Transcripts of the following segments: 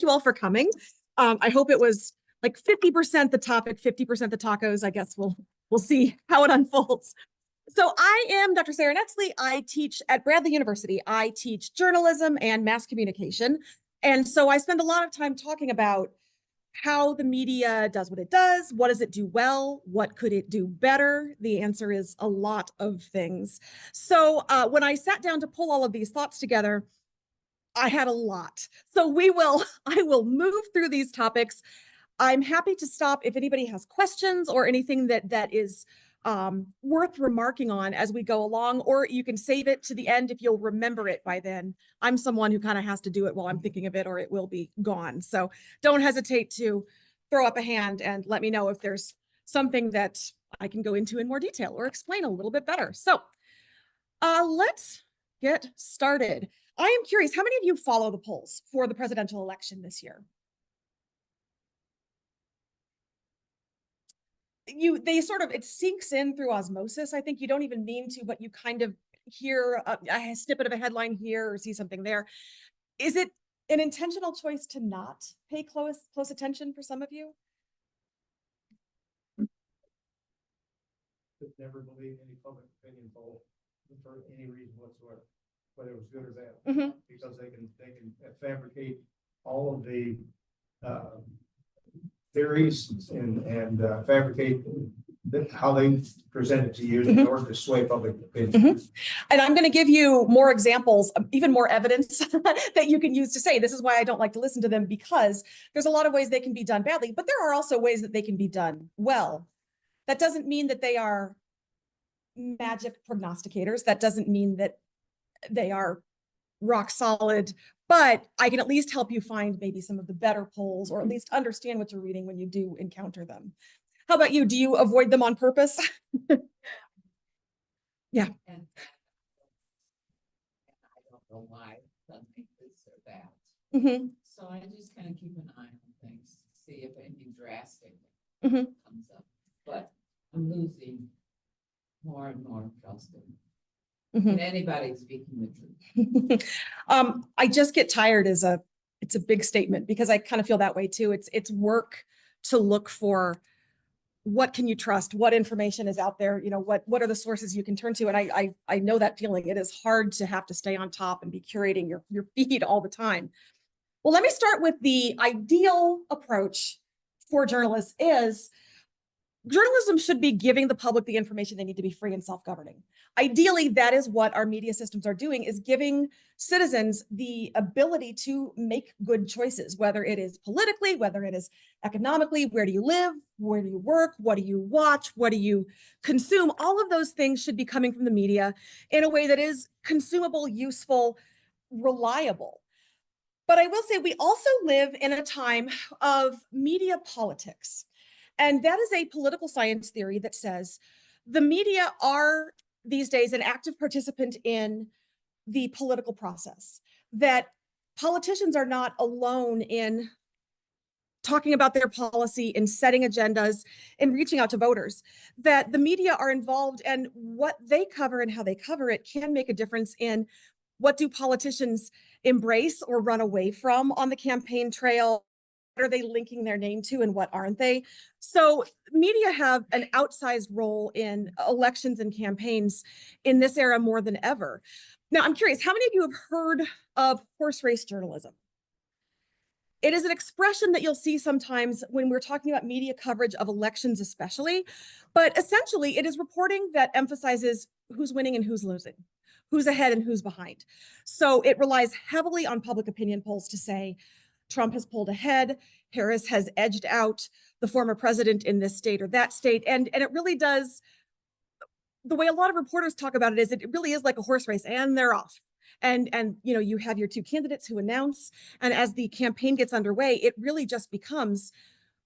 you all for coming. I hope it was like 50% the topic, 50% the tacos. I guess we'll see how it unfolds. So I am Dr. Sara Netzley. I teach at Bradley University. I teach journalism and mass communication. And so I spend a lot of time talking about how the media does what it does. What does it do well? What could it do better? The answer is a lot of things. So when I sat down to pull all of these thoughts together, I had a lot. So I will move through these topics. I'm happy to stop if anybody has questions or anything that is worth remarking on as we go along, or you can save it to the end if you'll remember it by then. I'm someone who kind of has to do it while I'm thinking of it, or it will be gone. So don't hesitate to throw up a hand and let me know if there's something that I can go into in more detail or explain a little bit better. So let's get started. I am curious, how many of you follow the polls for the presidential election this year? It sinks in through osmosis. I think you don't even mean to, but you kind of hear a snippet of a headline here or see something there. Is it an intentional choice to not pay close attention for some of you? Could never believe any public opinion poll for any reason whatsoever, whether it was good or bad, because they can fabricate all of the theories and fabricate how they present it to you in order to sway public opinion. And I'm going to give you more examples, even more evidence that you can use to say, this is why I don't like to listen to them, because there's a lot of ways they can be done badly, but there are also ways that they can be done well. That doesn't mean that they are magic prognosticators. That doesn't mean that they are rock solid, but I can at least help you find maybe some of the better polls, or at least understand what you're reading when you do encounter them. How about you? Do you avoid them on purpose? Yeah. And I don't know why something this or that. So I just kind of keep an eye on things, see if anything drastic comes up. But I'm losing more and more trust in anybody speaking the truth. I just get tired it's a big statement, because I kind of feel that way too. It's work to look for what can you trust, what information is out there, what are the sources you can turn to. And I know that feeling. It is hard to have to stay on top and be curating your feed all the time. Well, let me start with the ideal approach for journalists is journalism should be giving the public the information they need to be free and self-governing. Ideally, that is what our media systems are doing, is giving citizens the ability to make good choices, whether it is politically, whether it is economically, where do you live, where do you work, what do you watch, what do you consume? All of those things should be coming from the media in a way that is consumable, useful, reliable. But I will say we also live in a time of media politics. And that is a political science theory that says the media are these days an active participant in the political process, that politicians are not alone in talking about their policy, in setting agendas, in reaching out to voters, that the media are involved, and what they cover and how they cover it can make a difference in what do politicians embrace or run away from on the campaign trail. What are they linking their name to and what aren't they? So media have an outsized role in elections and campaigns in this era more than ever. Now, I'm curious, how many of you have heard of horse race journalism? It is an expression that you'll see sometimes when we're talking about media coverage of elections especially, but essentially it is reporting that emphasizes who's winning and who's losing, who's ahead and who's behind. So it relies heavily on public opinion polls to say, Trump has pulled ahead, Harris has edged out the former president in this state or that state. And it really does, the way a lot of reporters talk about it is it really is like a horse race, and they're off. And you have your two candidates who announce, and as the campaign gets underway, it really just becomes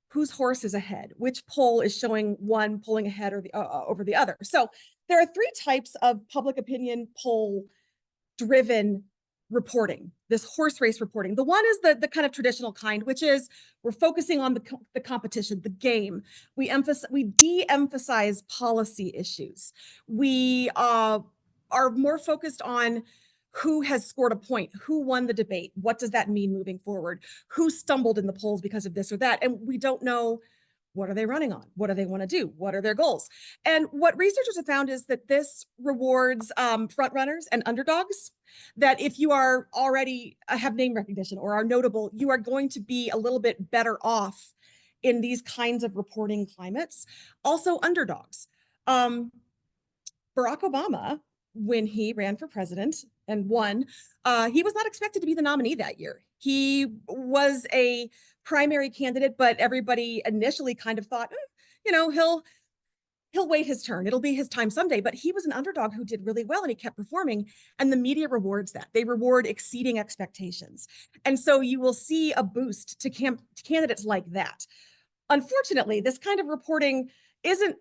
whose horse is ahead, which poll is showing one pulling ahead or over the other. So there are three types of public opinion poll driven reporting, this horse race reporting. The one is the kind of traditional kind, which is we're focusing on the competition, the game. We de-emphasize policy issues. We are more focused on who has scored a point, who won the debate, what does that mean moving forward, who stumbled in the polls because of this or that. And we don't know, what are they running on? What do they want to do? What are their goals? And what researchers have found is that this rewards front runners and underdogs, that if you are already have name recognition or are notable, you are going to be a little bit better off in these kinds of reporting climates. Also underdogs. Barack Obama, when he ran for president and won, he was not expected to be the nominee that year. He was a primary candidate, but everybody initially kind of thought, you know, he'll wait his turn. It'll be his time someday. But he was an underdog who did really well and he kept performing. And the media rewards that. They reward exceeding expectations. And so you will see a boost to candidates like that. Unfortunately, this kind of reporting isn't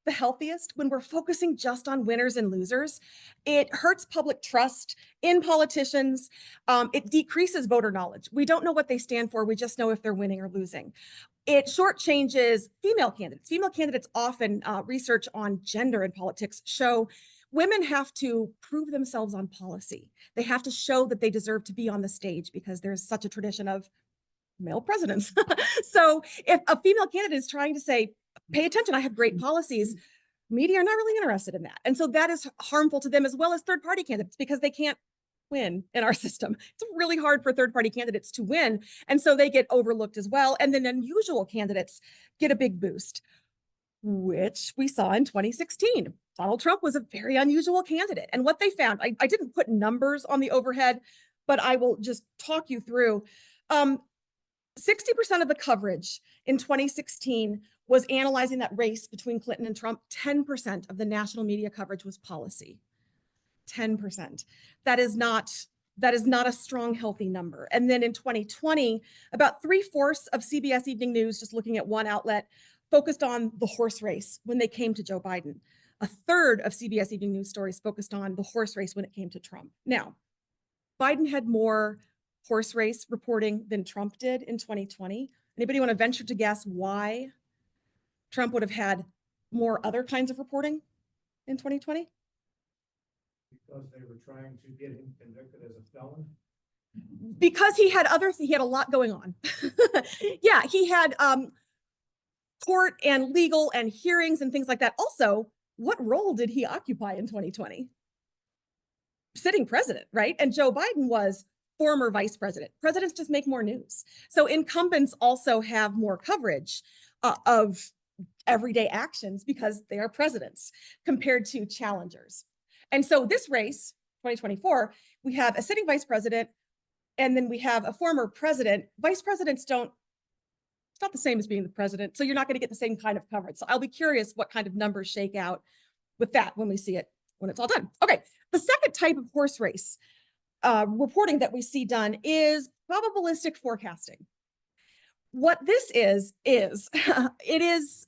the healthiest when we're focusing just on winners and losers. It hurts public trust in politicians. It decreases voter knowledge. We don't know what they stand for. We just know if they're winning or losing. It shortchanges female candidates. Female candidates often, research on gender in politics show women have to prove themselves on policy. They have to show that they deserve to be on the stage because there's such a tradition of male presidents. So if a female candidate is trying to say, pay attention, I have great policies, media are not really interested in that. And so that is harmful to them as well as third-party candidates because they can't win in our system. It's really hard for third-party candidates to win. And so they get overlooked as well. And then unusual candidates get a big boost, which we saw in 2016. Donald Trump was a very unusual candidate. And what they found, I didn't put numbers on the overhead, but I will just talk you through. 60% of the coverage in 2016 was analyzing that race between Clinton and Trump. 10% of the national media coverage was policy. 10%. That is not a strong, healthy number. And then in 2020, about 3/4 of CBS Evening News, just looking at one outlet, focused on the horse race when they came to Joe Biden. 1/3 of CBS Evening News stories focused on the horse race when it came to Trump. Now, Biden had more horse race reporting than Trump did in 2020. Anybody want to venture to guess why Trump would have had more other kinds of reporting in 2020? Because they were trying to get him convicted as a felon. Because he had a lot going on. Yeah, he had court and legal and hearings and things like that. Also, what role did he occupy in 2020? Sitting president, right? And Joe Biden was former vice president. Presidents just make more news. So incumbents also have more coverage of everyday actions because they are presidents compared to challengers. And so this race, 2024, we have a sitting vice president, and then we have a former president. Vice presidents it's not the same as being the president. So you're not going to get the same kind of coverage. So I'll be curious what kind of numbers shake out with that when we see it, when it's all done. Okay, the second type of horse race reporting that we see done is probabilistic forecasting. What this is, it is,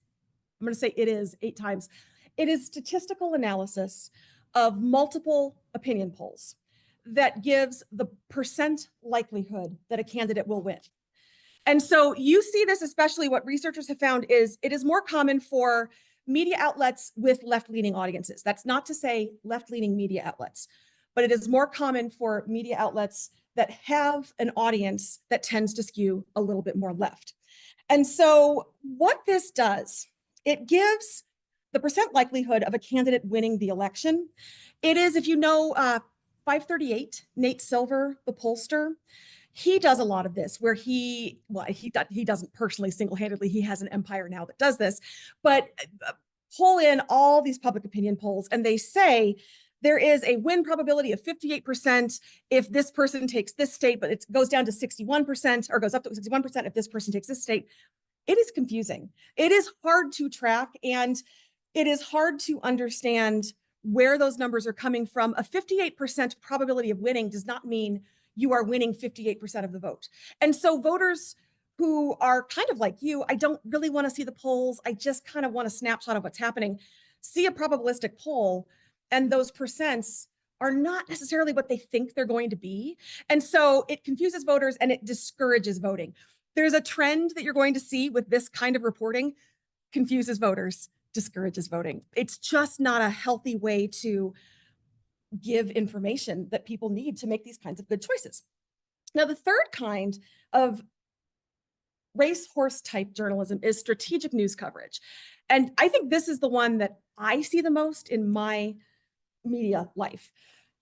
I'm going to say it is 8 times. It is statistical analysis of multiple opinion polls that gives the percent likelihood that a candidate will win. And so you see this, especially what researchers have found is it is more common for media outlets with left-leaning audiences. That's not to say left-leaning media outlets, but it is more common for media outlets that have an audience that tends to skew a little bit more left. And so what this does, it gives the percent likelihood of a candidate winning the election. It is, if you know 538, Nate Silver, the pollster, he does a lot of this where he doesn't personally single-handedly, he has an empire now that does this, but pull in all these public opinion polls and they say there is a win probability of 58% if this person takes this state, but it goes down to 61% or goes up to 61% if this person takes this state. It is confusing. It is hard to track and it is hard to understand where those numbers are coming from. A 58% probability of winning does not mean you are winning 58% of the vote. And so voters who are kind of like you, I don't really want to see the polls. I just kind of want a snapshot of what's happening. See a probabilistic poll, and those percents are not necessarily what they think they're going to be. And so it confuses voters and it discourages voting. There's a trend that you're going to see with this kind of reporting: confuses voters, discourages voting. It's just not a healthy way to give information that people need to make these kinds of good choices. Now, the third kind of racehorse type journalism is strategic news coverage. And I think this is the one that I see the most in my media life.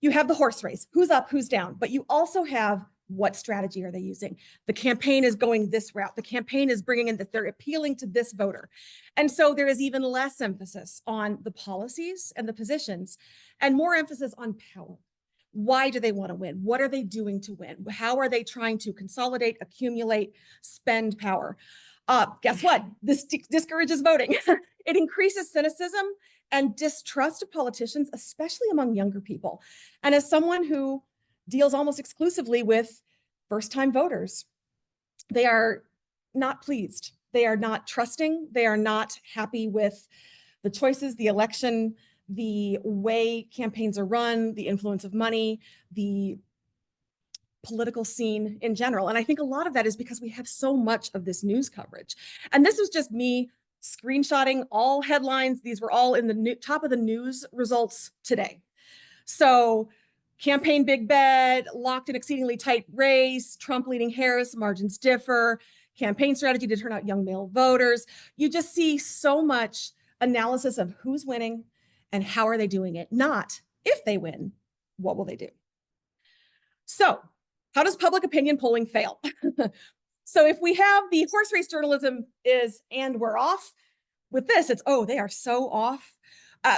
You have the horse race, who's up, who's down, but you also have what strategy are they using? The campaign is going this route. The campaign is bringing in that they're appealing to this voter. And so there is even less emphasis on the policies and the positions and more emphasis on power. Why do they want to win? What are they doing to win? How are they trying to consolidate, accumulate, spend power? Guess what? This discourages voting. It increases cynicism and distrust of politicians, especially among younger people. And as someone who deals almost exclusively with first-time voters, they are not pleased. They are not trusting. They are not happy with the choices, the election, the way campaigns are run, the influence of money, the political scene in general. And I think a lot of that is because we have so much of this news coverage. And this was just me screenshotting all headlines. These were all in the top of the news results today. So campaign big bet, locked in exceedingly tight race, Trump leading Harris, margins differ, campaign strategy to turn out young male voters. You just see so much analysis of who's winning and how are they doing it, not if they win, what will they do? So how does public opinion polling fail? So if we have the horse race journalism is, and we're off, with this, it's, oh, they are so off.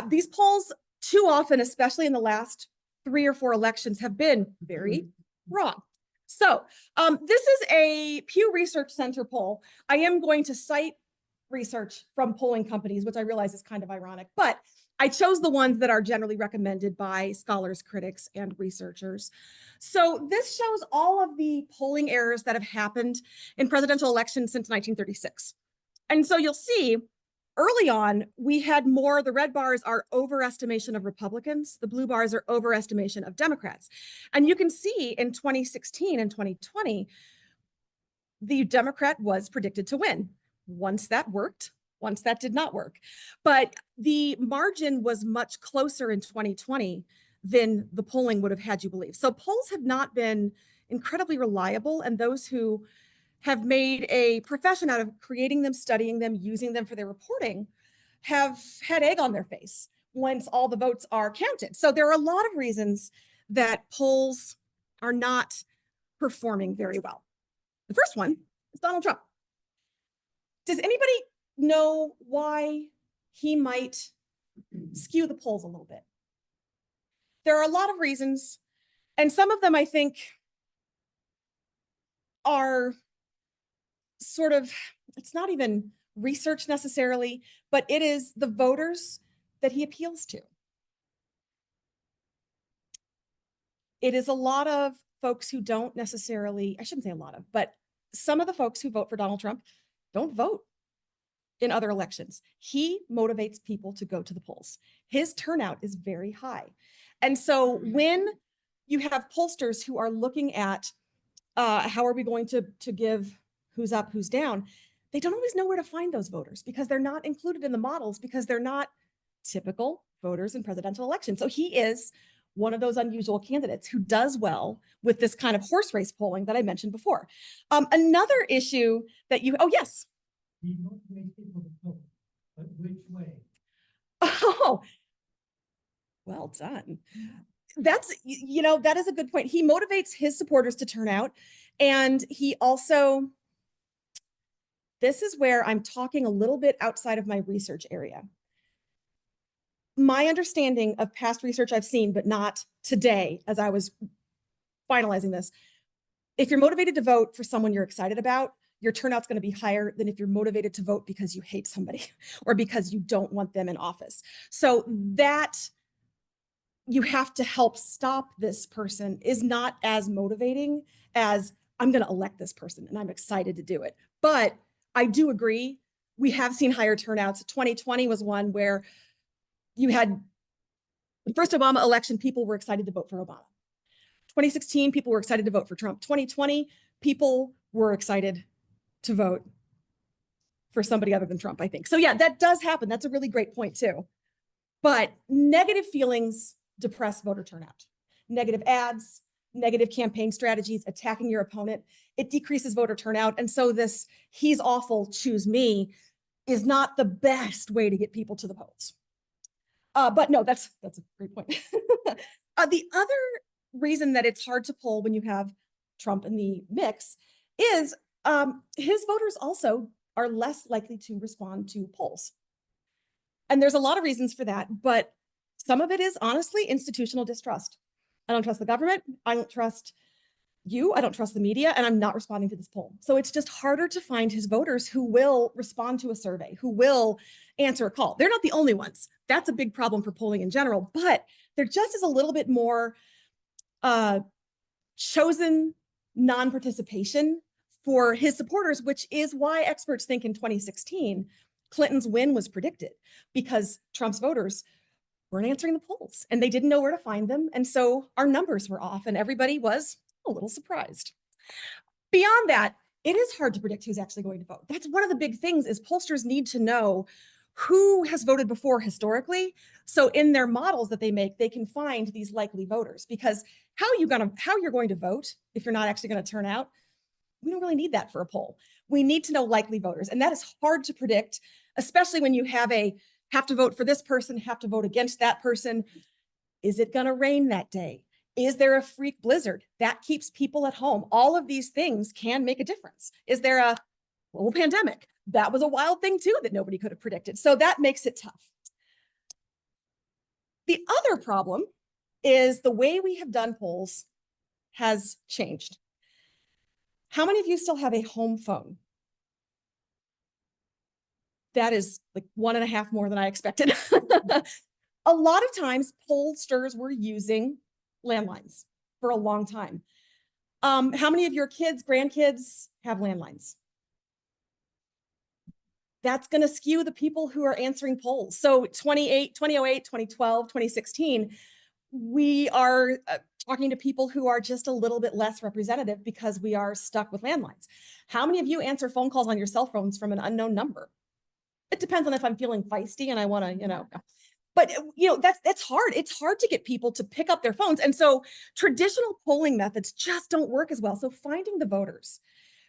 These polls too often, especially in the last 3 or 4 elections, have been very wrong. So this is a Pew Research Center poll. I am going to cite research from polling companies, which I realize is kind of ironic, but I chose the ones that are generally recommended by scholars, critics, and researchers. So this shows all of the polling errors that have happened in presidential elections since 1936. And so you'll see early on, we had more, the red bars are overestimation of Republicans, the blue bars are overestimation of Democrats. And you can see in 2016 and 2020, the Democrat was predicted to win. Once that worked, once that did not work. But the margin was much closer in 2020 than the polling would have had you believe. So polls have not been incredibly reliable, and those who have made a profession out of creating them, studying them, using them for their reporting have had egg on their face once all the votes are counted. So there are a lot of reasons that polls are not performing very well. The first one is Donald Trump. Does anybody know why he might skew the polls a little bit? There are a lot of reasons, and some of them I think are sort of, it's not even research necessarily, but it is the voters that he appeals to. It is a lot of folks who don't necessarily, I shouldn't say a lot of, but some of the folks who vote for Donald Trump don't vote in other elections. He motivates people to go to the polls. His turnout is very high. And so when you have pollsters who are looking at how are we going to give who's up, who's down, they don't always know where to find those voters because they're not included in the models because they're not typical voters in presidential elections. So he is one of those unusual candidates who does well with this kind of horse race polling that I mentioned before. Another issue that you, oh yes. He motivates people to vote, but which way? Oh, well done. That's, you know, that is a good point. He motivates his supporters to turn out. And he also, this is where I'm talking a little bit outside of my research area. My understanding of past research I've seen, but not today as I was finalizing this, if you're motivated to vote for someone you're excited about, your turnout's going to be higher than if you're motivated to vote because you hate somebody or because you don't want them in office. So that you have to help stop this person is not as motivating as I'm going to elect this person and I'm excited to do it. But I do agree, we have seen higher turnouts. 2020 was one where you had the first Obama election, people were excited to vote for Obama. 2016, people were excited to vote for Trump. 2020, people were excited to vote for somebody other than Trump, I think. So yeah, that does happen. That's a really great point too. But negative feelings depress voter turnout. Negative ads, negative campaign strategies, attacking your opponent, it decreases voter turnout. And so this "he's awful, choose me" is not the best way to get people to the polls. But no, that's a great point. The other reason that it's hard to poll when you have Trump in the mix is his voters also are less likely to respond to polls. And there's a lot of reasons for that, but some of it is honestly institutional distrust. I don't trust the government. I don't trust you. I don't trust the media, and I'm not responding to this poll. So it's just harder to find his voters who will respond to a survey, who will answer a call. They're not the only ones. That's a big problem for polling in general, but there just is a little bit more chosen non-participation for his supporters, which is why experts think in 2016, Clinton's win was predicted, because Trump's voters weren't answering the polls and they didn't know where to find them. And so our numbers were off and everybody was a little surprised. Beyond that, it is hard to predict who's actually going to vote. That's one of the big things, is pollsters need to know who has voted before historically. So in their models that they make, they can find these likely voters, because how you're going to vote if you're not actually going to turn out, we don't really need that for a poll. We need to know likely voters. And that is hard to predict, especially when you have to vote for this person, have to vote against that person. Is it going to rain that day? Is there a freak blizzard that keeps people at home? All of these things can make a difference. Is there a global pandemic? That was a wild thing too that nobody could have predicted. So that makes it tough. The other problem is the way we have done polls has changed. How many of you still have a home phone? That is like 1.5 more than I expected. A lot of times pollsters were using landlines for a long time. How many of your kids, grandkids have landlines? That's going to skew the people who are answering polls. So 2008, 2012, 2016, we are talking to people who are just a little bit less representative because we are stuck with landlines. How many of you answer phone calls on your cell phones from an unknown number? It depends on if I'm feeling feisty and I want to, but that's hard. It's hard to get people to pick up their phones. And so traditional polling methods just don't work as well. So finding the voters,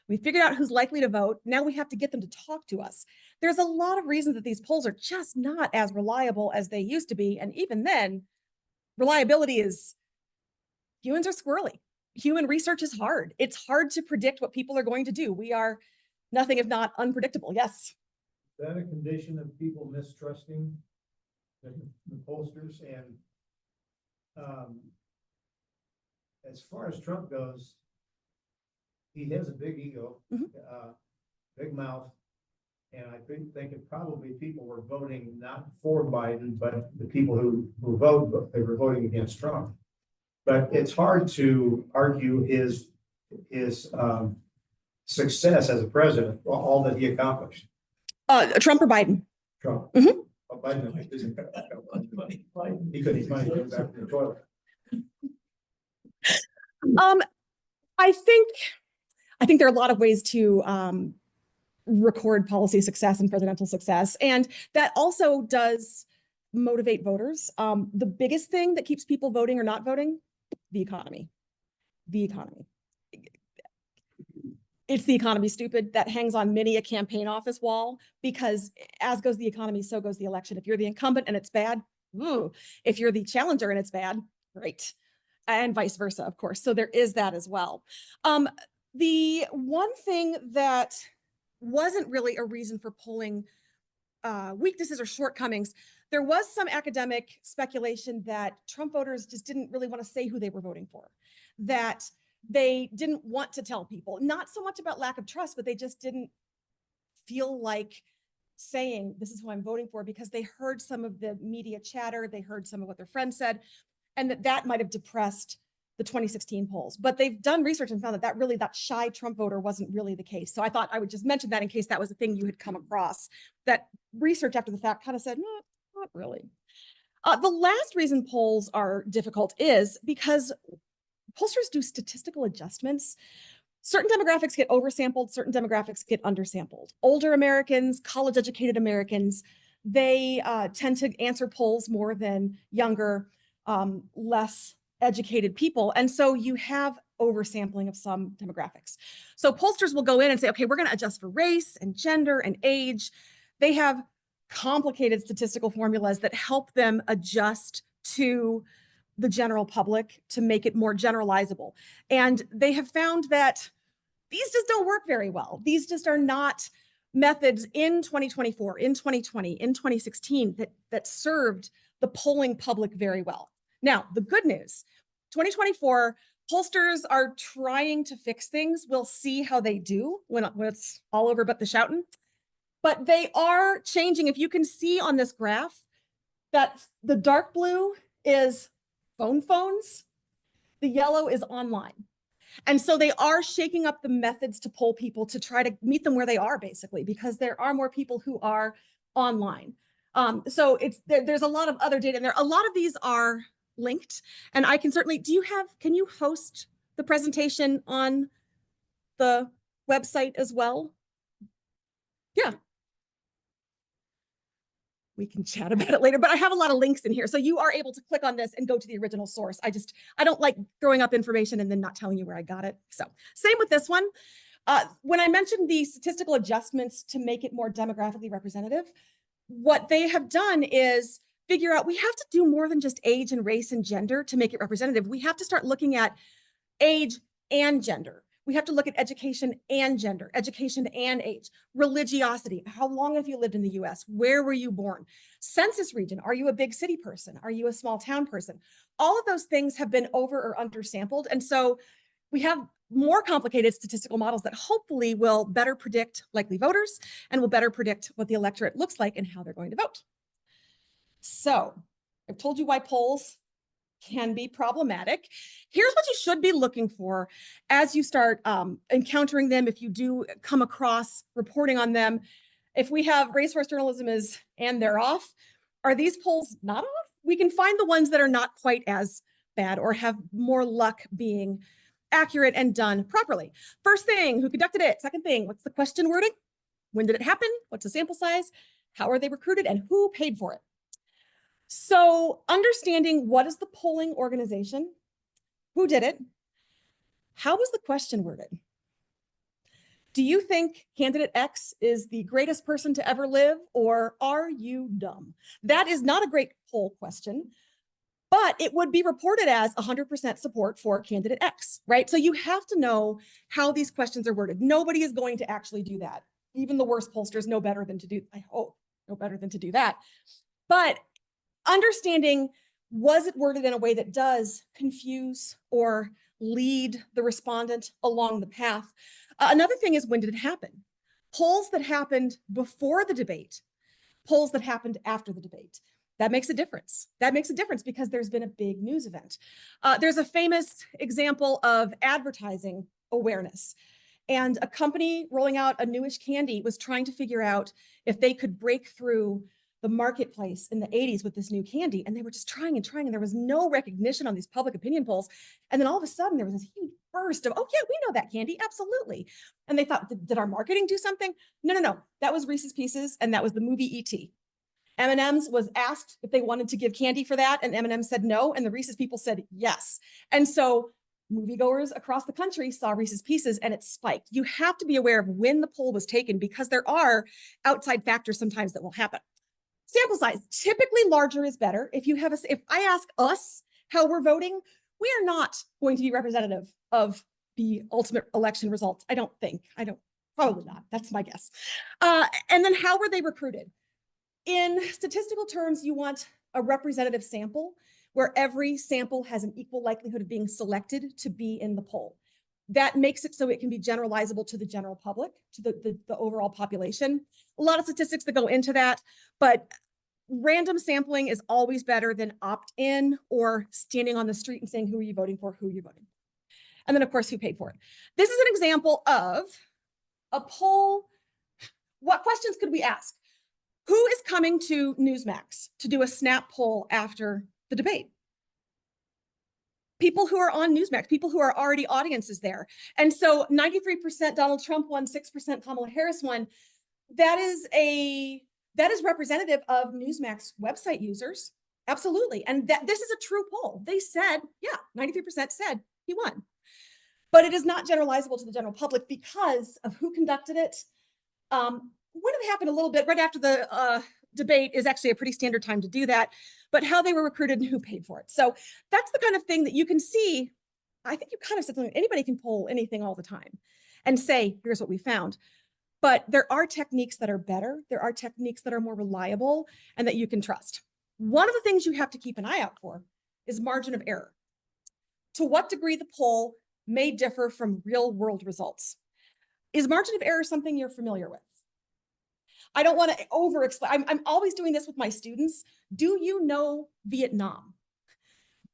we figured out who's likely to vote. Now we have to get them to talk to us. There's a lot of reasons that these polls are just not as reliable as they used to be. And even then, reliability is, humans are squirrely. Human research is hard. It's hard to predict what people are going to do. We are nothing if not unpredictable. Yes. Is that a condition of people mistrusting the pollsters? And as far as Trump goes, he has a big ego, big mouth, and I think it probably people were voting not for Biden, but the people who vote, they were voting against Trump. But it's hard to argue his success as a president, all that he accomplished. Trump or Biden? Trump. Mm-hmm. Oh, Biden, he couldn't find it back in the toilet. I think there are a lot of ways to record policy success and presidential success, and that also does motivate voters. The biggest thing that keeps people voting or not voting, the economy. The economy. It's the economy, stupid, that hangs on many a campaign office wall, because as goes the economy, so goes the election. If you're the incumbent and it's bad, ooh. If you're the challenger and it's bad, great. And vice versa, of course. So there is that as well. The one thing that wasn't really a reason for polling weaknesses or shortcomings, there was some academic speculation that Trump voters just didn't really want to say who they were voting for, that they didn't want to tell people, not so much about lack of trust, but they just didn't feel like saying this is who I'm voting for, because they heard some of the media chatter, they heard some of what their friends said, and that might have depressed the 2016 polls. But they've done research and found that shy Trump voter wasn't really the case. So I thought I would just mention that in case that was a thing you had come across, that research after the fact kind of said, no, not really. The last reason polls are difficult is because pollsters do statistical adjustments. Certain demographics get oversampled, certain demographics get undersampled. Older Americans, college-educated Americans, they tend to answer polls more than younger. less educated people. And so you have oversampling of some demographics. So pollsters will go in and say, okay, we're going to adjust for race and gender and age. They have complicated statistical formulas that help them adjust to the general public to make it more generalizable. And they have found that these just don't work very well. These just are not methods in 2024, in 2020, in 2016 that served the polling public very well. Now, the good news, 2024, pollsters are trying to fix things. We'll see how they do when it's all over but the shouting. But they are changing. If you can see on this graph that the dark blue is phones, the yellow is online. And so they are shaking up the methods to poll people to try to meet them where they are, basically, because there are more people who are online. So there's a lot of other data in there. A lot of these are linked, and I can certainly, can you host the presentation on the website as well? Yeah. We can chat about it later, but I have a lot of links in here. So you are able to click on this and go to the original source. I don't like throwing up information and then not telling you where I got it. So same with this one. When I mentioned the statistical adjustments to make it more demographically representative, what they have done is figure out we have to do more than just age and race and gender to make it representative. We have to start looking at age and gender. We have to look at education and gender, education and age, religiosity. How long have you lived in the US? Where were you born? Census region. Are you a big city person? Are you a small town person? All of those things have been over or undersampled. And so we have more complicated statistical models that hopefully will better predict likely voters and will better predict what the electorate looks like and how they're going to vote. So I've told you why polls can be problematic. Here's what you should be looking for as you start encountering them. If you do come across reporting on them, if we have racehorse journalism and they're off, are these polls not off? We can find the ones that are not quite as bad or have more luck being accurate and done properly. First thing, who conducted it? Second thing, what's the question wording? When did it happen? What's the sample size? How are they recruited and who paid for it? So understanding what is the polling organization, who did it, how was the question worded? Do you think candidate X is the greatest person to ever live, or are you dumb? That is not a great poll question, but it would be reported as 100% support for candidate X, right? So you have to know how these questions are worded. Nobody is going to actually do that. Even the worst pollsters know better than to do, I hope, know better than to do that. But understanding, was it worded in a way that does confuse or lead the respondent along the path? Another thing is, when did it happen? Polls that happened before the debate, polls that happened after the debate. That makes a difference. That makes a difference because there's been a big news event. There's a famous example of advertising awareness. And a company rolling out a newish candy was trying to figure out if they could break through the marketplace in the 80s with this new candy. And they were just trying and trying, and there was no recognition on these public opinion polls. And then all of a sudden there was this huge burst of, oh yeah, we know that candy, absolutely. And they thought, did our marketing do something? No. That was Reese's Pieces, and that was the movie E.T. M&M's was asked if they wanted to give candy for that, and M&M said no, and the Reese's people said yes. And so moviegoers across the country saw Reese's Pieces and it spiked. You have to be aware of when the poll was taken because there are outside factors sometimes that will happen. Sample size, typically larger is better. If I ask us how we're voting, we are not going to be representative of the ultimate election results. Probably not. That's my guess. And then how were they recruited? In statistical terms, you want a representative sample where every sample has an equal likelihood of being selected to be in the poll. That makes it so it can be generalizable to the general public, to the overall population. A lot of statistics that go into that, but random sampling is always better than opt-in or standing on the street and saying, who are you voting for, who are you voting for? And then of course, who paid for it? This is an example of a poll. What questions could we ask? Who is coming to Newsmax to do a snap poll after the debate? People who are on Newsmax, people who are already audiences there. And so 93% Donald Trump won, 6% Kamala Harris won. That is representative of Newsmax website users Absolutely. And this is a true poll. They said, yeah, 93% said he won. But it is not generalizable to the general public because of who conducted it. When it happened a little bit right after the debate is actually a pretty standard time to do that, but how they were recruited and who paid for it. So that's the kind of thing that you can see. I think you kind of said something, anybody can poll anything all the time and say, here's what we found. But there are techniques that are better. There are techniques that are more reliable and that you can trust. One of the things you have to keep an eye out for is margin of error. To what degree the poll may differ from real world results. Is margin of error something you're familiar with? I don't want to over explain. I'm always doing this with my students. Do you know Vietnam?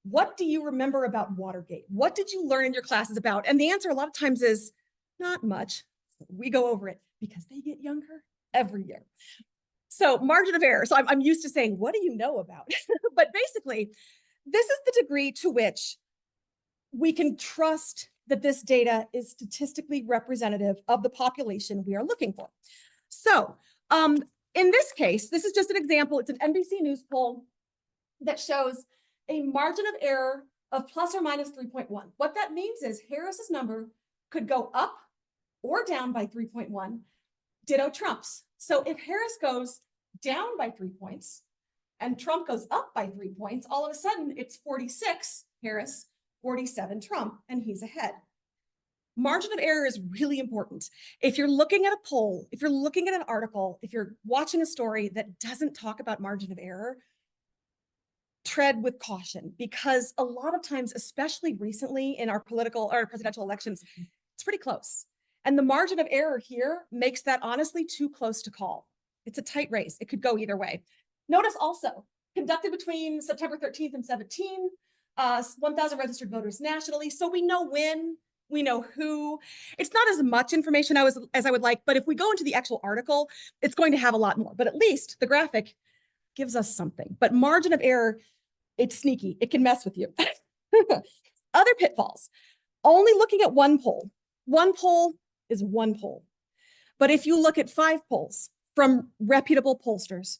What do you remember about Watergate? What did you learn in your classes about? And the answer a lot of times is not much. We go over it because they get younger every year. So margin of error. So I'm used to saying, what do you know about? But basically, this is the degree to which we can trust that this data is statistically representative of the population we are looking for. So in this case, this is just an example. It's an NBC News poll that shows a margin of error of plus or minus 3.1. What that means is Harris's number could go up or down by 3.1, ditto Trump's. So if Harris goes down by 3 points and Trump goes up by 3 points, all of a sudden it's 46 Harris, 47 Trump, and he's ahead. Margin of error is really important. If you're looking at a poll, if you're looking at an article, if you're watching a story that doesn't talk about margin of error, tread with caution, because a lot of times, especially recently in our political or presidential elections, it's pretty close. And the margin of error here makes that honestly too close to call. It's a tight race. It could go either way. Notice also, conducted between September 13th and 17, 1,000 registered voters nationally. So we know when, we know who. It's not as much information as I would like, but if we go into the actual article, it's going to have a lot more. But at least the graphic gives us something. But margin of error, it's sneaky. It can mess with you. Other pitfalls. Only looking at one poll. One poll is one poll. But if you look at 5 polls from reputable pollsters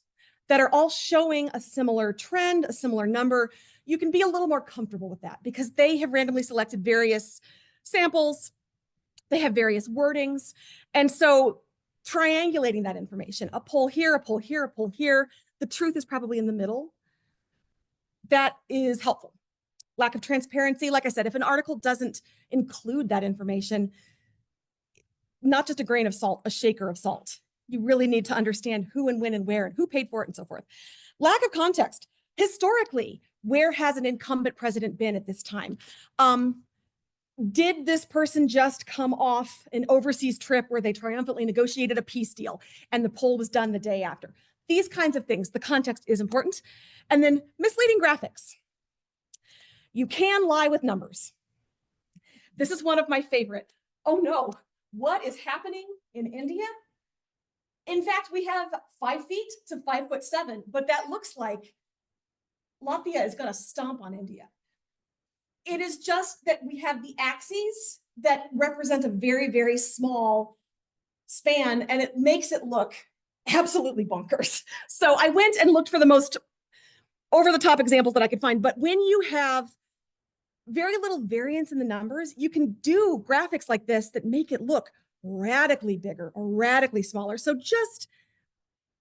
that are all showing a similar trend, a similar number, you can be a little more comfortable with that because they have randomly selected various samples. They have various wordings. And so triangulating that information, a poll here, a poll here, a poll here, the truth is probably in the middle. That is helpful. Lack of transparency. Like I said, if an article doesn't include that information, not just a grain of salt, a shaker of salt. You really need to understand who and when and where and who paid for it and so forth. Lack of context. Historically, where has an incumbent president been at this time? Did this person just come off an overseas trip where they triumphantly negotiated a peace deal and the poll was done the day after? These kinds of things, the context is important. And then misleading graphics. You can lie with numbers. This is one of my favorite. Oh no, what is happening in India? In fact, we have 5 feet to 5'7", but that looks like Latvia is going to stomp on India. It is just that we have the axes that represent a very, very small span, and it makes it look absolutely bonkers. So I went and looked for the most over-the-top examples that I could find. But when you have very little variance in the numbers, you can do graphics like this that make it look radically bigger or radically smaller. So just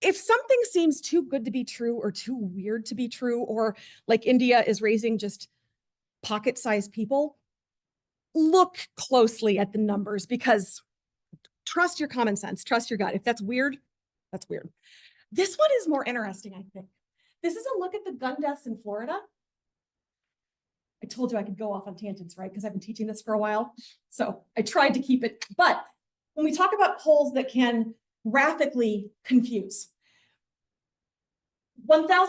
if something seems too good to be true or too weird to be true, or like India is raising just pocket-sized people, look closely at the numbers, because trust your common sense, trust your gut. If that's weird, that's weird. This one is more interesting, I think. This is a look at the gun deaths in Florida. I told you I could go off on tangents, right? Because I've been teaching this for a while. So I tried to keep it. But when we talk about polls that can graphically confuse, 1,000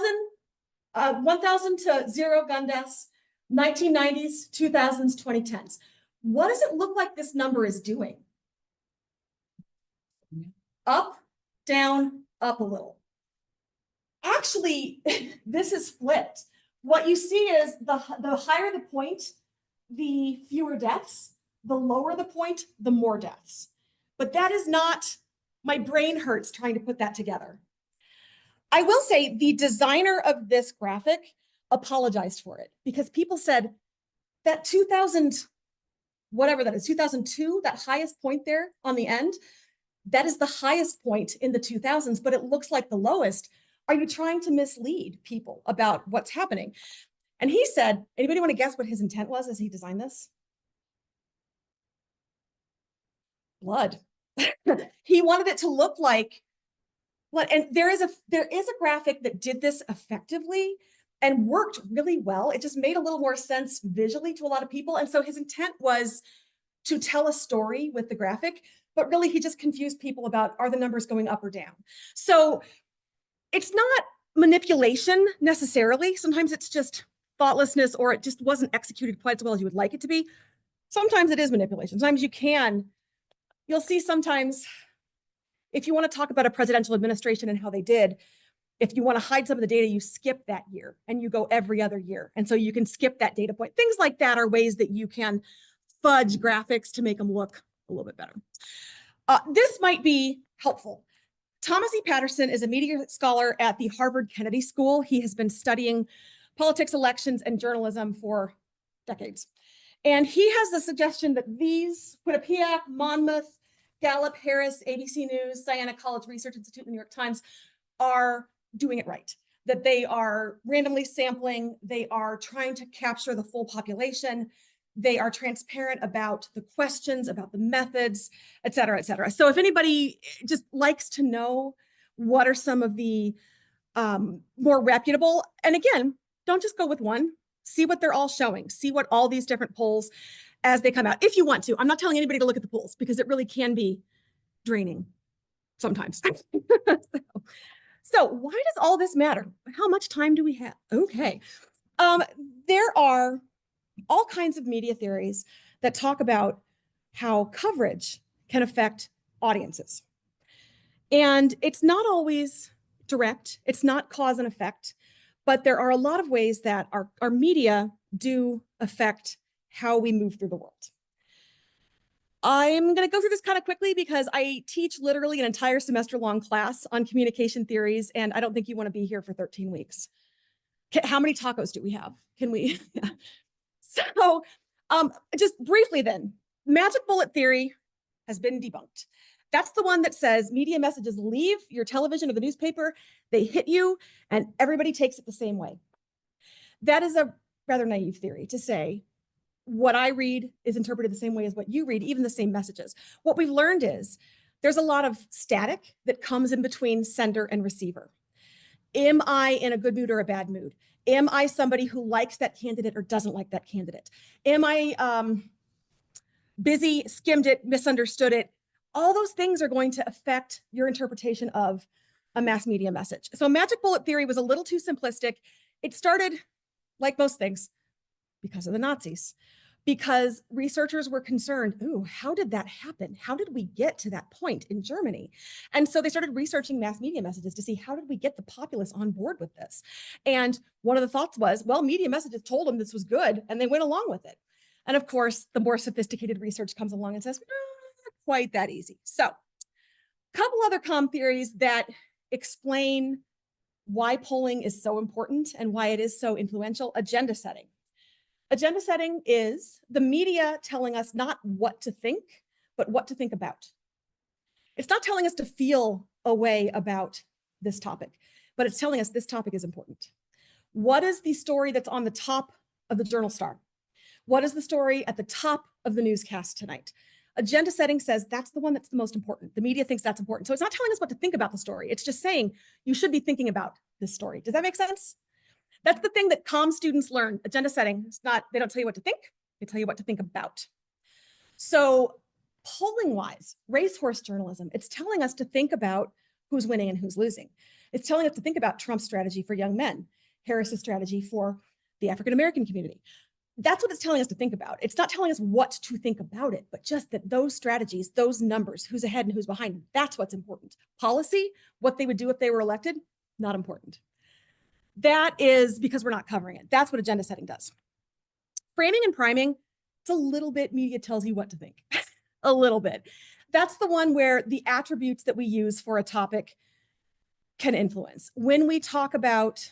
to 0 gun deaths, 1990s, 2000s, 2010s. What does it look like this number is doing? Up, down, up a little. Actually, this is flipped. What you see is the higher the point, the fewer deaths. The lower the point, the more deaths. But that is not, my brain hurts trying to put that together. I will say the designer of this graphic apologized for it because people said that 2000, whatever that is, 2002, that highest point there on the end, that is the highest point in the 2000s, but it looks like the lowest. Are you trying to mislead people about what's happening? And he said, anybody want to guess what his intent was as he designed this? Blood. He wanted it to look like blood. And there is a graphic that did this effectively and worked really well. It just made a little more sense visually to a lot of people. And so his intent was to tell a story with the graphic, but really he just confused people about, are the numbers going up or down? So it's not manipulation necessarily. Sometimes it's just thoughtlessness, or it just wasn't executed quite as well as you would like it to be. Sometimes it is manipulation. Sometimes you'll see sometimes, if you want to talk about a presidential administration and how they did, if you want to hide some of the data, you skip that year and you go every other year. And so you can skip that data point. Things like that are ways that you can fudge graphics to make them look a little bit better. This might be helpful. Thomas E. Patterson is a media scholar at the Harvard Kennedy School. He has been studying politics, elections, and journalism for decades. And he has a suggestion that these, Quinnipiac, Monmouth, Gallup, Harris, ABC News, Siena College Research Institute, and the New York Times are doing it right. That they are randomly sampling, they are trying to capture the full population, they are transparent about the questions, about the methods, et cetera, et cetera. So if anybody just likes to know what are some of the more reputable, and again, don't just go with one, see what they're all showing, see what all these different polls as they come out, if you want to. I'm not telling anybody to look at the polls because it really can be draining sometimes. So why does all this matter? How much time do we have? Okay. There are all kinds of media theories that talk about how coverage can affect audiences. And it's not always direct, it's not cause and effect, but there are a lot of ways that our media do affect how we move through the world. I'm going to go through this kind of quickly because I teach literally an entire semester-long class on communication theories, and I don't think you want to be here for 13 weeks. How many tacos do we have? Can we? Yeah. So just briefly then, magic bullet theory has been debunked. That's the one that says media messages leave your television or the newspaper, they hit you, and everybody takes it the same way. That is a rather naive theory to say what I read is interpreted the same way as what you read, even the same messages. What we've learned is there's a lot of static that comes in between sender and receiver. Am I in a good mood or a bad mood? Am I somebody who likes that candidate or doesn't like that candidate? Am I busy, skimmed it, misunderstood it? All those things are going to affect your interpretation of a mass media message. So magic bullet theory was a little too simplistic. It started, like most things, because of the Nazis, because researchers were concerned, ooh, how did that happen? How did we get to that point in Germany? And so they started researching mass media messages to see how did we get the populace on board with this? And one of the thoughts was, well, media messages told them this was good and they went along with it. And of course, the more sophisticated research comes along and says, not quite that easy. So a couple other common theories that explain why polling is so important and why it is so influential. Agenda setting. Agenda setting is the media telling us not what to think, but what to think about. It's not telling us to feel a way about this topic, but it's telling us this topic is important. What is the story that's on the top of the Journal Star? What is the story at the top of the newscast tonight? Agenda setting says that's the one that's the most important. The media thinks that's important. So it's not telling us what to think about the story. It's just saying you should be thinking about this story. Does that make sense? That's the thing that comm students learn. Agenda setting. It's not, they don't tell you what to think, they tell you what to think about. So polling wise, racehorse journalism, it's telling us to think about who's winning and who's losing. It's telling us to think about Trump's strategy for young men, Harris's strategy for the African-American community. That's what it's telling us to think about. It's not telling us what to think about it, but just that those strategies, those numbers, who's ahead and who's behind, that's what's important. Policy, what they would do if they were elected, not important. That is because we're not covering it. That's what agenda setting does. Framing and priming, it's a little bit media tells you what to think, a little bit. That's the one where the attributes that we use for a topic can influence. When we talk about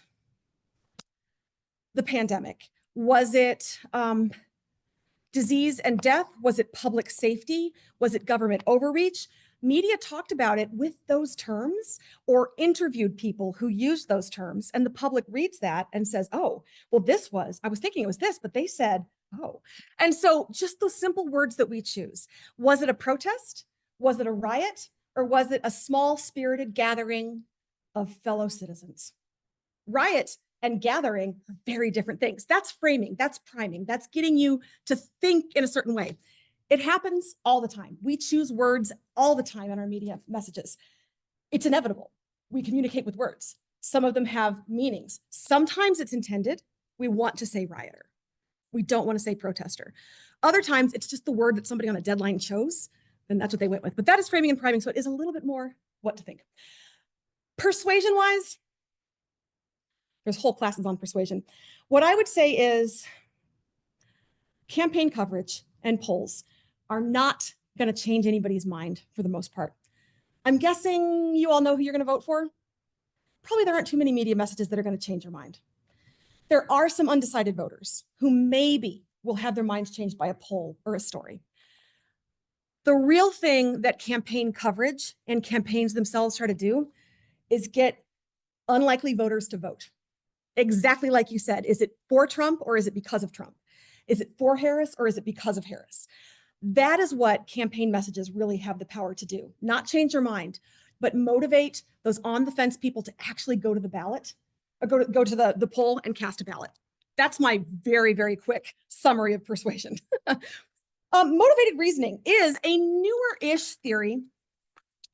the pandemic, was it disease and death? Was it public safety? Was it government overreach? Media talked about it with those terms or interviewed people who used those terms, and the public reads that and says, oh, well, I was thinking it was this, but they said, oh. And so just those simple words that we choose. Was it a protest? Was it a riot? Or was it a small spirited gathering of fellow citizens? Riot and gathering are very different things. That's framing, that's priming, that's getting you to think in a certain way. It happens all the time. We choose words all the time in our media messages. It's inevitable. We communicate with words. Some of them have meanings. Sometimes it's intended. We want to say rioter. We don't want to say protester. Other times it's just the word that somebody on a deadline chose, and that's what they went with. But that is framing and priming, so it is a little bit more what to think. Persuasion-wise, there's whole classes on persuasion. What I would say is campaign coverage and polls are not going to change anybody's mind for the most part. I'm guessing you all know who you're going to vote for. Probably there aren't too many media messages that are going to change your mind. There are some undecided voters who maybe will have their minds changed by a poll or a story. The real thing that campaign coverage and campaigns themselves try to do is get unlikely voters to vote. Exactly like you said, is it for Trump or is it because of Trump? Is it for Harris or is it because of Harris? That is what campaign messages really have the power to do. Not change your mind, but motivate those on the fence people to actually go to the ballot, or go to the poll and cast a ballot. That's my very, very quick summary of persuasion. Motivated reasoning is a newer-ish theory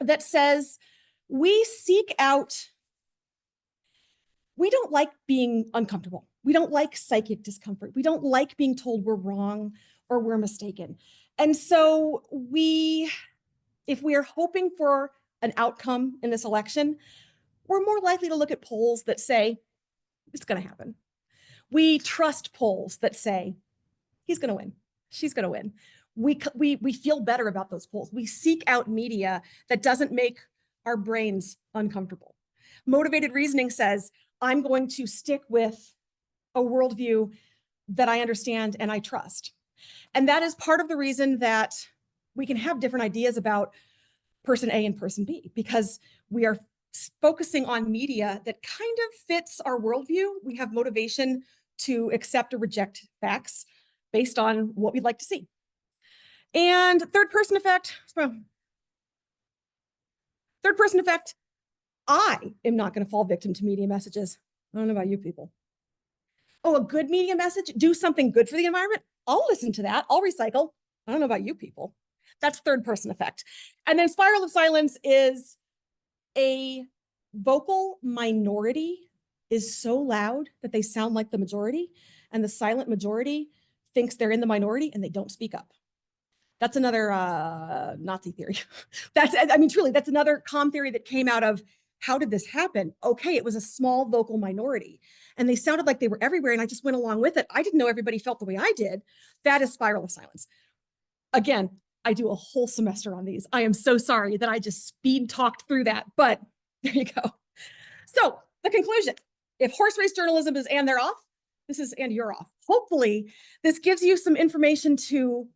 that says we don't like being uncomfortable. We don't like psychic discomfort. We don't like being told we're wrong or we're mistaken. And so if we are hoping for an outcome in this election, we're more likely to look at polls that say it's going to happen. We trust polls that say he's going to win, she's going to win. We feel better about those polls. We seek out media that doesn't make our brains uncomfortable. Motivated reasoning says, I'm going to stick with a worldview that I understand and I trust. And that is part of the reason that we can have different ideas about person A and person B, because we are focusing on media that kind of fits our worldview. We have motivation to accept or reject facts based on what we'd like to see. And third person effect, I am not going to fall victim to media messages. I don't know about you people. Oh, a good media message, do something good for the environment. I'll listen to that. I'll recycle. I don't know about you people. That's third person effect. And then spiral of silence is a vocal minority is so loud that they sound like the majority, and the silent majority thinks they're in the minority and they don't speak up. That's another Nazi theory. Truly, that's another comm theory that came out of how did this happen? Okay, it was a small vocal minority and they sounded like they were everywhere and I just went along with it. I didn't know everybody felt the way I did. That is spiral of silence. Again, I do a whole semester on these. I am so sorry that I just speed talked through that, but there you go. So the conclusion, if horse race journalism is and they're off, this is and you're off. Hopefully this gives you some information to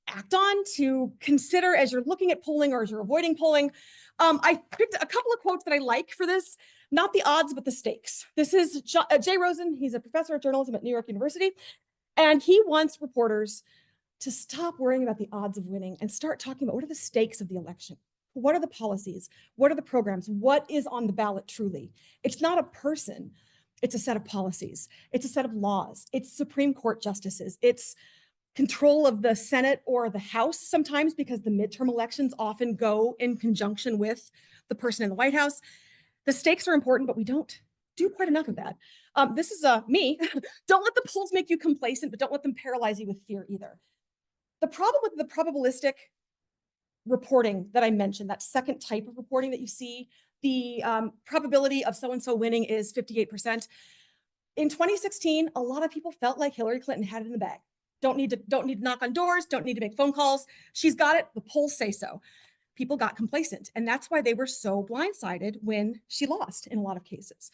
act on, to consider as you're looking at polling or as you're avoiding polling. I picked a couple of quotes that I like for this, not the odds, but the stakes. This is Jay Rosen. He's a professor of journalism at New York University. And he wants reporters to stop worrying about the odds of winning and start talking about what are the stakes of the election? What are the policies? What are the programs? What is on the ballot truly? It's not a person. It's a set of policies. It's a set of laws. It's Supreme Court justices. It's control of the Senate or the House sometimes, because the midterm elections often go in conjunction with the person in the White House. The stakes are important, but we don't do quite enough of that. This is me. Don't let the polls make you complacent, but don't let them paralyze you with fear either. The problem with the probabilistic reporting that I mentioned, that second type of reporting that you see, the probability of so-and-so winning is 58%. In 2016, a lot of people felt like Hillary Clinton had it in the bag. Don't need to knock on doors, don't need to make phone calls. She's got it, the polls say so. people got complacent. And that's why they were so blindsided when she lost in a lot of cases.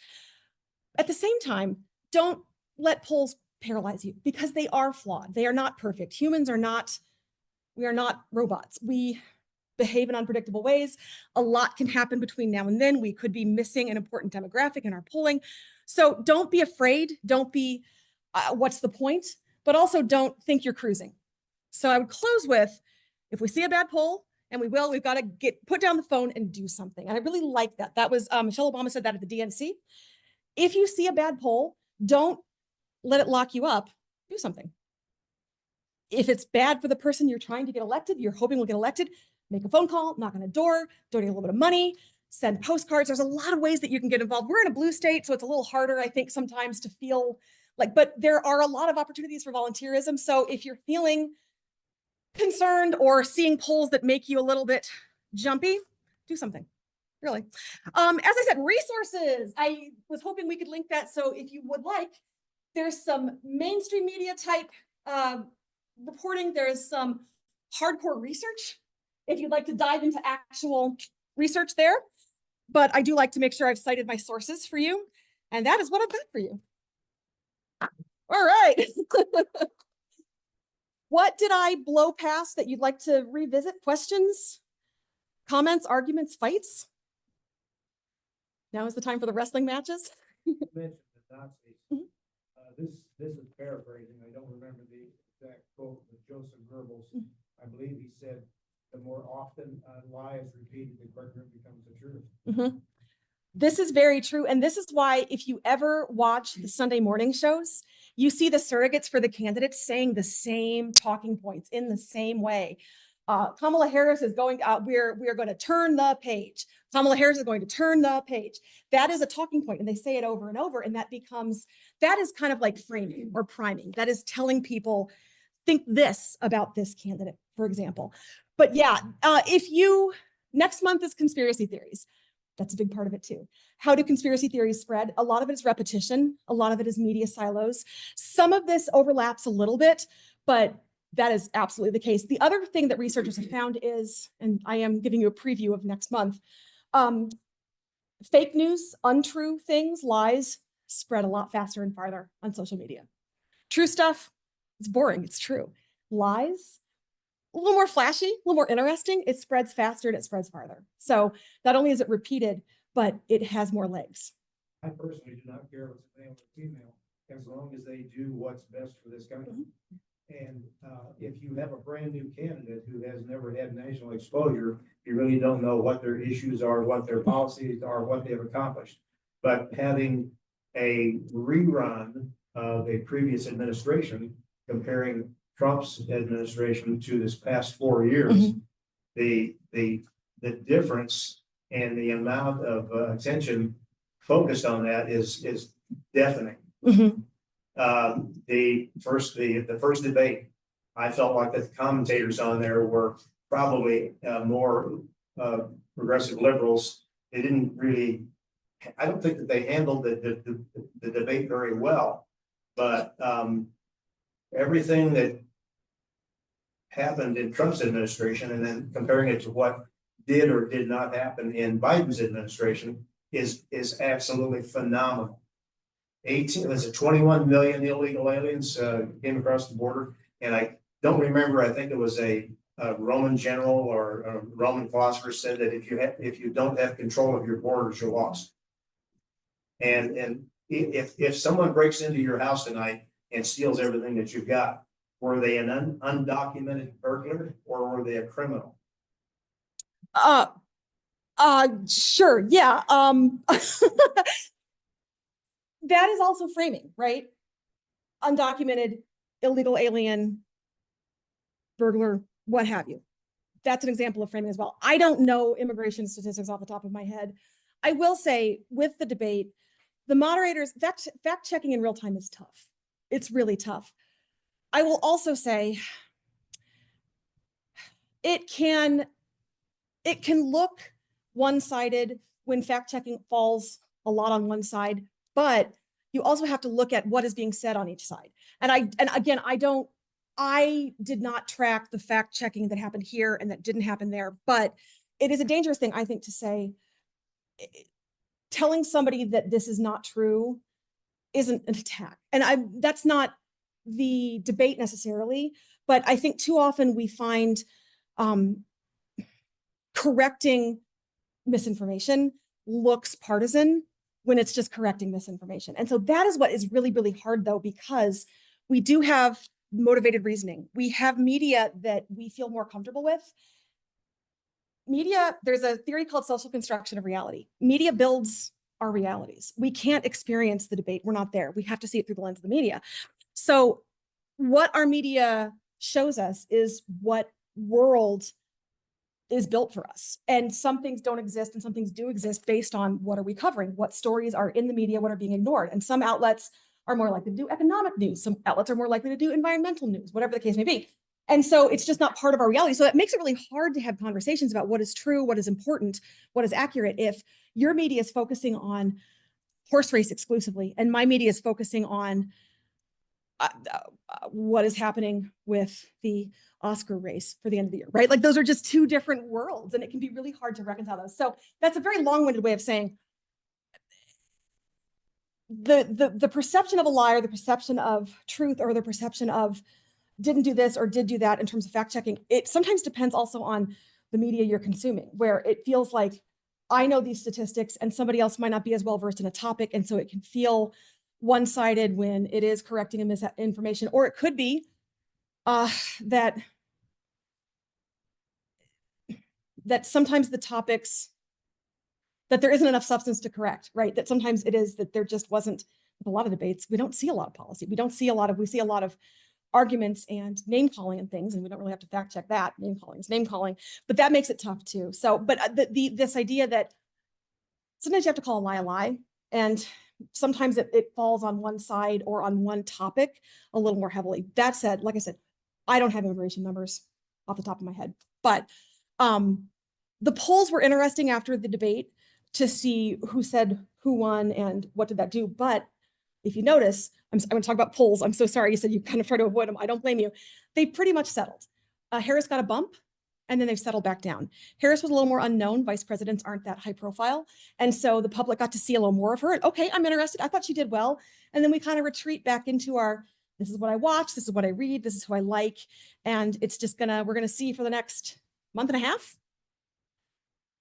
At the same time, don't let polls paralyze you because they are flawed. They are not perfect. Humans are not, we are not robots. We behave in unpredictable ways. A lot can happen between now and then. We could be missing an important demographic in our polling. So don't be afraid. Don't be, what's the point? But also don't think you're cruising. So I would close with, if we see a bad poll, and we've got to put down the phone and do something. And I really like that. That was, Michelle Obama said that at the DNC. If you see a bad poll, don't let it lock you up. Do something. If it's bad for the person you're trying to get elected, you're hoping will get elected, make a phone call, knock on a door, donate a little bit of money, send postcards. There's a lot of ways that you can get involved. We're in a blue state, so it's a little harder, I think, sometimes to feel like, but there are a lot of opportunities for volunteerism. So if you're feeling concerned or seeing polls that make you a little bit jumpy, do something. Really. As I said, resources. I was hoping we could link that. So if you would like, there's some mainstream media type reporting. There's some hardcore research if you'd like to dive into actual research there. But I do like to make sure I've cited my sources for you. And that is what I've got for you. All right. What did I blow past that you'd like to revisit? Questions, comments, arguments, fights? Now is the time for the wrestling matches. You mentioned the Nazis. This is paraphrasing. I don't remember the exact quote with Joseph Goebbels. I believe he said, the more often a lie is repeated, the quicker it becomes the truth. This is very true. And this is why if you ever watch the Sunday morning shows, you see the surrogates for the candidates saying the same talking points in the same way. Kamala Harris is going, we are going to turn the page. Kamala Harris is going to turn the page. That is a talking point, and they say it over and over, and that is kind of like framing or priming. That is telling people, think this about this candidate, for example. But yeah, next month is conspiracy theories. That's a big part of it too. How do conspiracy theories spread? A lot of it is repetition. A lot of it is media silos. Some of this overlaps a little bit, but that is absolutely the case. The other thing that researchers have found is, and I am giving you a preview of next month, fake news, untrue things, lies spread a lot faster and farther on social media. True stuff, it's boring, it's true. Lies, a little more flashy, a little more interesting, it spreads faster and it spreads farther. So not only is it repeated, but it has more legs. I personally do not care if it's a male or female, as long as they do what's best for this country. And if you have a brand new candidate who has never had national exposure, you really don't know what their issues are, what their policies are, what they've accomplished. But having a rerun of a previous administration, comparing Trump's administration to this past 4 years, the difference and the amount of attention focused on that is deafening. The first debate, I felt like the commentators on there were probably more progressive liberals. They didn't really, I don't think that they handled the debate very well, but everything that happened in Trump's administration and then comparing it to what did or did not happen in Biden's administration is absolutely phenomenal. 21 million illegal aliens came across the border. And I don't remember, I think it was a Roman general or a Roman philosopher said that if you don't have control of your borders, you're lost. And if someone breaks into your house tonight and steals everything that you've got, were they an undocumented burglar or were they a criminal? Sure, yeah. That is also framing, right? Undocumented, illegal alien, burglar, what have you. That's an example of framing as well. I don't know immigration statistics off the top of my head. I will say with the debate, the moderators, fact checking in real time is tough. It's really tough. I will also say it can look one-sided when fact checking falls a lot on one side, but you also have to look at what is being said on each side. And again, I did not track the fact checking that happened here and that didn't happen there, but it is a dangerous thing, I think, to say, telling somebody that this is not true isn't an attack. And that's not the debate necessarily, but I think too often we find correcting misinformation looks partisan when it's just correcting misinformation. And so that is what is really, really hard, though, because we do have motivated reasoning. We have media that we feel more comfortable with. Media, there's a theory called social construction of reality. Media builds our realities. We can't experience the debate. We're not there. We have to see it through the lens of the media. So what our media shows us is what world is built for us. And some things don't exist and some things do exist based on what are we covering, what stories are in the media, what are being ignored. And some outlets are more likely to do economic news. Some outlets are more likely to do environmental news, whatever the case may be. And so it's just not part of our reality. So that makes it really hard to have conversations about what is true, what is important, what is accurate. If your media is focusing on horse race exclusively, and my media is focusing on what is happening with the Oscar race for the end of the year, right? Like those are just two different worlds, and it can be really hard to reconcile those. So that's a very long-winded way of saying the perception of a lie, or the perception of truth, or the perception of didn't do this or did do that in terms of fact checking, it sometimes depends also on the media you're consuming, where it feels like I know these statistics and somebody else might not be as well versed in a topic. And so it can feel one-sided when it is correcting a misinformation, or it could be that sometimes the topics, that there isn't enough substance to correct, right? That sometimes it is that there just wasn't, with a lot of debates, we don't see a lot of policy. We see a lot of arguments and name calling and things, and we don't really have to fact check that. Name calling is name calling, but that makes it tough too. So, but this idea that sometimes you have to call a lie, and sometimes it falls on one side or on one topic a little more heavily. That said, like I said, I don't have immigration numbers off the top of my head, but the polls were interesting after the debate to see who said who won and what did that do. But if you notice, I'm going to talk about polls. I'm so sorry. You said you kind of try to avoid them. I don't blame you. They pretty much settled. Harris got a bump, and then they've settled back down. Harris was a little more unknown. Vice presidents aren't that high profile. And so the public got to see a little more of her. And okay, I'm interested. I thought she did well. And then we kind of retreat back into our, this is what I watch. This is what I read. This is who I like. And it's just we're going to see for the next month and a half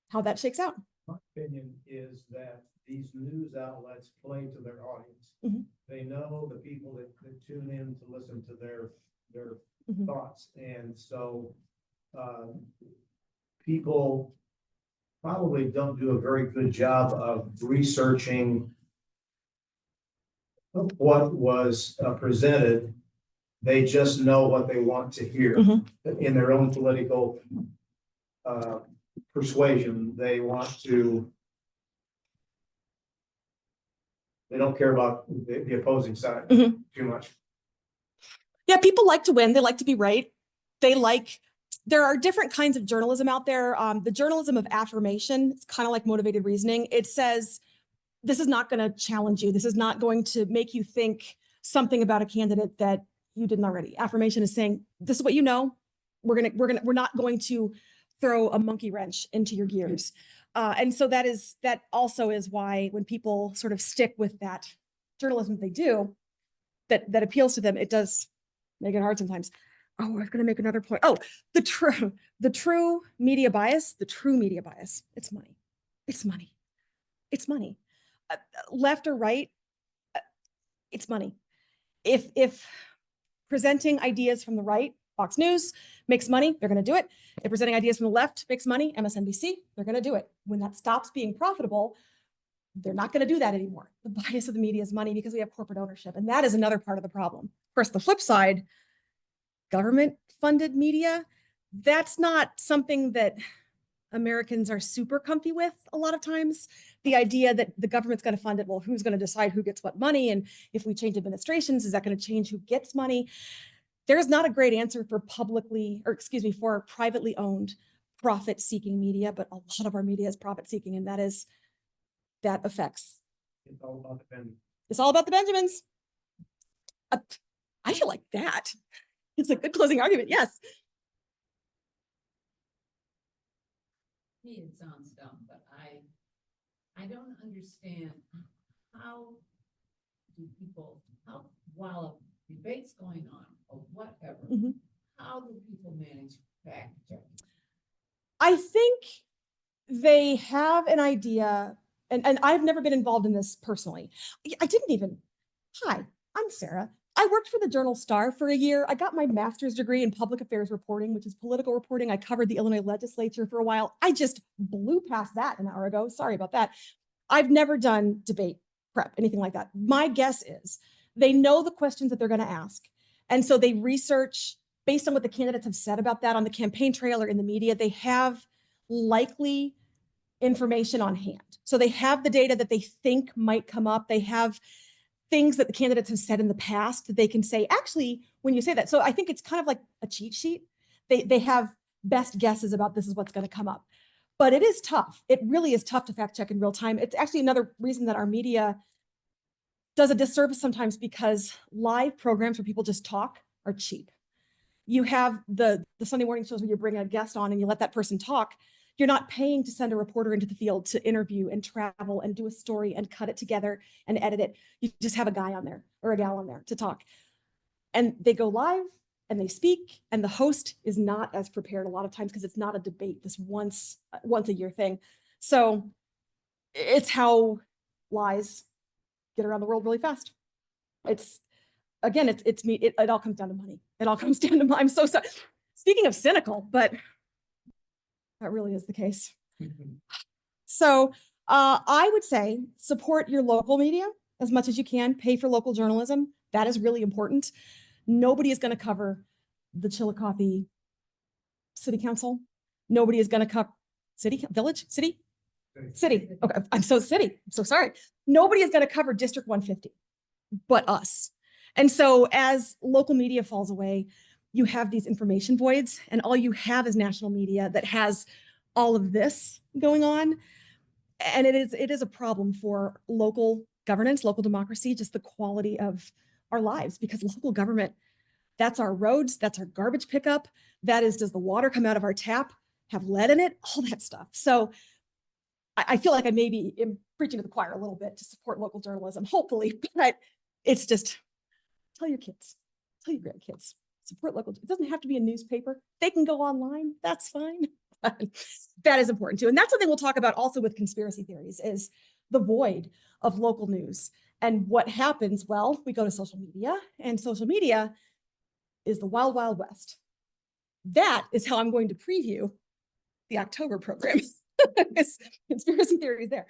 how that shakes out. My opinion is that these news outlets play to their audience. Mm-hmm. They know the people that tune in to listen to their Mm-hmm. thoughts. And so people probably don't do a very good job of researching what was presented. They just know what they want to hear. Mm-hmm. In their own political persuasion. They don't care about the opposing side mm-hmm. too much. Yeah, people like to win. They like to be right. There are different kinds of journalism out there. The journalism of affirmation, it's kind of like motivated reasoning. It says, this is not going to challenge you. This is not going to make you think something about a candidate that you didn't already. Affirmation is saying, this is what you know. We're not going to throw a monkey wrench into your gears. And so that also is why when people sort of stick with that journalism they do, that appeals to them, it does make it hard sometimes. Oh, I was going to make another point. Oh, the true media bias, it's money. It's money. It's money. Left or right, it's money. If presenting ideas from the right, Fox News makes money, they're going to do it. If presenting ideas from the left makes money, MSNBC, they're going to do it. When that stops being profitable, they're not going to do that anymore. The bias of the media is money because we have corporate ownership. And that is another part of the problem. Of course, the flip side, government-funded media, that's not something that Americans are super comfy with a lot of times. The idea that the government's going to fund it, well, who's going to decide who gets what money? And if we change administrations, is that going to change who gets money? There's not a great answer for for privately owned, profit-seeking media, but a lot of our media is profit-seeking, and that affects. It's all about the Benjamins. It's all about the Benjamins. I feel like that. It's a good closing argument. Yes. me, it sounds dumb, but I don't understand how do people, while a debate's going on or whatever, Mhm. how do people manage fact checking? I think they have an idea, and I've never been involved in this personally. I didn't even, hi, I'm Sarah. I worked for the Journal Star for a year. I got my master's degree in public affairs reporting, which is political reporting. I covered the Illinois legislature for a while. I just blew past that an hour ago. Sorry about that. I've never done debate prep, anything like that. My guess is they know the questions that they're going to ask. And so they research based on what the candidates have said about that on the campaign trail or in the media. They have likely information on hand. So they have the data that they think might come up. They have things that the candidates have said in the past that they can say, actually, when you say that. So I think it's kind of like a cheat sheet. They have best guesses about this is what's going to come up. But it is tough. It really is tough to fact check in real time. It's actually another reason that our media does a disservice sometimes, because live programs where people just talk are cheap. You have the Sunday morning shows where you bring a guest on and you let that person talk. You're not paying to send a reporter into the field to interview and travel and do a story and cut it together and edit it. You just have a guy on there or a gal on there to talk. And they go live and they speak, and the host is not as prepared a lot of times because it's not a debate, this once a year thing. So it's how lies get around the world really fast. It's, again, it's me. It all comes down to money. It all comes down to money. I'm so sorry. Speaking of cynical, but that really is the case. So I would say support your local media as much as you can. Pay for local journalism. That is really important. Nobody is going to cover the Chillicothe City Council. Nobody is going to cover city. Okay, I'm so sorry. Nobody is going to cover District 150 but us. And so as local media falls away, you have these information voids, and all you have is national media that has all of this going on. And it is a problem for local governance, local democracy, just the quality of our lives, because local government, that's our roads, that's our garbage pickup, that is, does the water come out of our tap have lead in it, all that stuff. So I feel like I maybe am preaching to the choir a little bit to support local journalism, hopefully, but it's just, tell your kids, tell your grandkids, support local. It doesn't have to be a newspaper. They can go online. That's fine. That is important too. And that's something we'll talk about also with conspiracy theories, is the void of local news. And what happens, well, we go to social media, and social media is the wild, wild west. That is how I'm going to preview the October program. Conspiracy theories there.